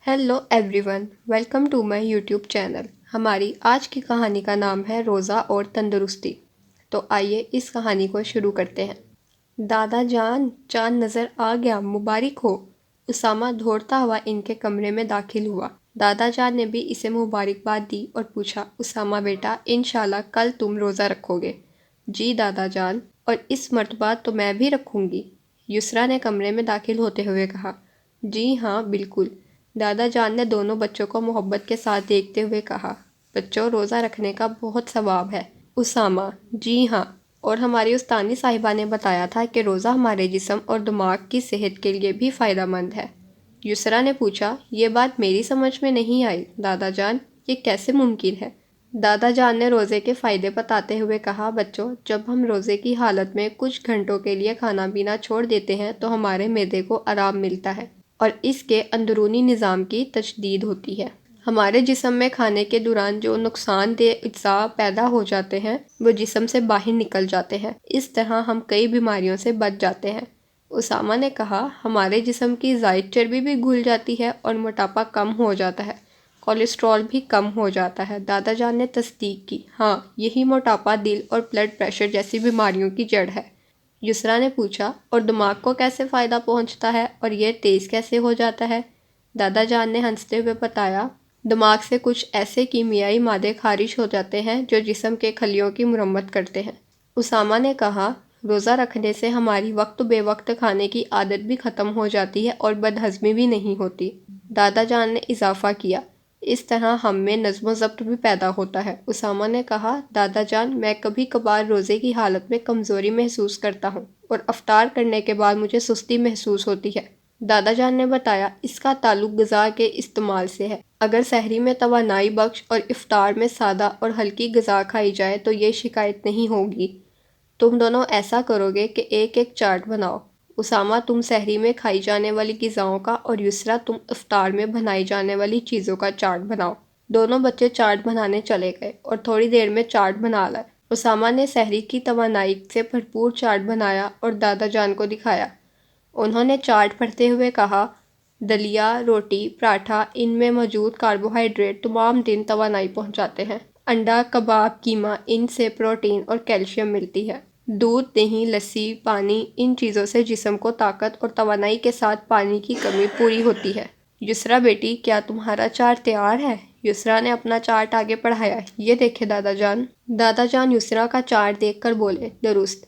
Hello everyone, welcome to my YouTube channel. हमारी आज की कहानी का नाम है रोज़ा और तंदुरुस्ती। तो आइए इस कहानी को शुरू करते हैं। दादा जान, चांद नज़र आ गया, मुबारक हो। उसामा दौड़ता हुआ इनके कमरे में दाखिल हुआ। दादा जान ने भी इसे मुबारकबाद दी और पूछा, उसामा बेटा, इंशाल्लाह कल तुम रोज़ा रखोगे? जी दादा जान, और इस मर्तबा तो मैं भी रखूँगी, युसरा ने कमरे में दाखिल होते हुए कहा। जी हाँ बिल्कुल, दादा जान ने दोनों बच्चों को मोहब्बत के साथ देखते हुए कहा। बच्चों, रोज़ा रखने का बहुत सवाब है। उसामा, जी हाँ, और हमारी उस्तानी साहिबा ने बताया था कि रोज़ा हमारे जिस्म और दिमाग की सेहत के लिए भी फ़ायदेमंद है। युसरा ने पूछा, ये बात मेरी समझ में नहीं आई दादा जान, ये कैसे मुमकिन है? दादा जान ने रोज़े के फ़ायदे बताते हुए कहा, बच्चों, जब हम रोज़े की हालत में कुछ घंटों के लिए खाना पीना छोड़ देते हैं तो हमारे मैदे को आराम मिलता है और इसके अंदरूनी निज़ाम की तजदीद होती है। हमारे जिस्म में खाने के दौरान जो नुकसानदेह अज्जा पैदा हो जाते हैं वो जिस्म से बाहर निकल जाते हैं। इस तरह हम कई बीमारियों से बच जाते हैं। उसामा ने कहा, हमारे जिस्म की ज़ायद चर्बी भी घुल जाती है और मोटापा कम हो जाता है, कोलेस्ट्रॉल भी कम हो जाता है। दादा जान ने तस्दीक की, हाँ, यही मोटापा, दिल और ब्लड प्रेशर जैसी बीमारियों की जड़ है। युसरा ने पूछा, और दिमाग को कैसे फ़ायदा पहुंचता है और यह तेज़ कैसे हो जाता है? दादा जान ने हंसते हुए बताया, दिमाग से कुछ ऐसे कीमियाई मादे खारिज हो जाते हैं जो जिस्म के खलियों की मुरम्मत करते हैं। उसामा ने कहा, रोज़ा रखने से हमारी वक्त बेवक्त खाने की आदत भी ख़त्म हो जाती है और बदहज़मी भी नहीं होती। दादा जान ने इजाफ़ा किया, इस तरह हम में नज़्म ज़ब्त भी पैदा होता है। उसामा ने कहा, दादा जान, मैं कभी कभार रोज़े की हालत में कमज़ोरी महसूस करता हूँ और अफ्तार करने के बाद मुझे सुस्ती महसूस होती है। दादा जान ने बताया, इसका ताल्लुक ग़िज़ा के इस्तेमाल से है। अगर सहरी में तवानाई बख्श और इफ्तार में सादा और हल्की ग़िज़ा खाई जाए तो ये शिकायत नहीं होगी। तुम दोनों ऐसा करोगे कि एक एक चार्ट बनाओ। उसामा, तुम सहरी में खाई जाने वाली ग़िज़ाओं का और युसरा, तुम इफ्तार में बनाई जाने वाली चीज़ों का चार्ट बनाओ। दोनों बच्चे चार्ट बनाने चले गए और थोड़ी देर में चार्ट बना लाए। उसामा ने सहरी की तवानाई से भरपूर चार्ट बनाया और दादा जान को दिखाया। उन्होंने चार्ट पढ़ते हुए कहा, दलिया, रोटी, पराठा, इनमें मौजूद कार्बोहाइड्रेट तमाम दिन तवानाई पहुँचाते हैं। अंडा, कबाब, कीमा, इनसे प्रोटीन और कैल्शियम मिलती है। दूध, दही, लस्सी, पानी, इन चीज़ों से जिस्म को ताकत और तवानाई के साथ पानी की कमी पूरी होती है। युसरा बेटी, क्या तुम्हारा चार्ट तैयार है? युसरा ने अपना चार्ट आगे बढ़ाया। ये देखे दादा जान। दादा जान युसरा का चार्ट देखकर बोले, दुरुस्त।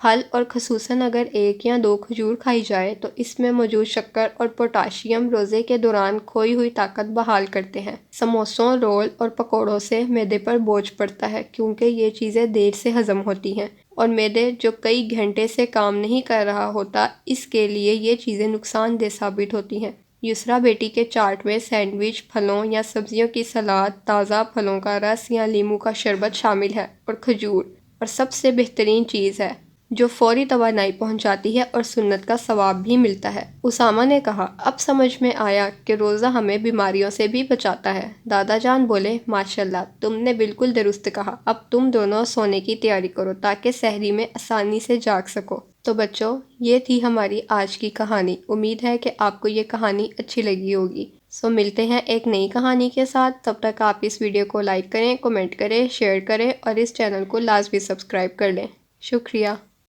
फल और खसूसन अगर 1 या 2 खजूर खाई जाए तो इसमें मौजूद शक्कर और पोटाशियम रोज़े के दौरान खोई हुई ताकत बहाल करते हैं। समोसों, रोल और पकौड़ों से मैदे पर बोझ पड़ता है क्योंकि ये चीज़ें देर से हज़म होती हैं और मैदे जो कई घंटे से काम नहीं कर रहा होता, इसके लिए ये चीज़ें नुकसानदेह साबित होती हैं। युसरा बेटी के चार्ट में सैंडविच, फलों या सब्जियों की सलाद, ताज़ा फलों का रस या नींबू का शरबत शामिल है और खजूर, और सबसे बेहतरीन चीज़ है जो फौरी तवानाई पहुंचाती है और सुन्नत का सवाब भी मिलता है। उसामा ने कहा, अब समझ में आया कि रोज़ा हमें बीमारियों से भी बचाता है। दादा जान बोले, माशाल्लाह, तुमने बिल्कुल दुरुस्त कहा। अब तुम दोनों सोने की तैयारी करो ताकि सहरी में आसानी से जाग सको। तो बच्चों, ये थी हमारी आज की कहानी। उम्मीद है कि आपको ये कहानी अच्छी लगी होगी। सो मिलते हैं एक नई कहानी के साथ। तब तक आप इस वीडियो को लाइक करें, कमेंट करें, शेयर करें और इस चैनल को लाजमी सब्सक्राइब कर लें। शुक्रिया।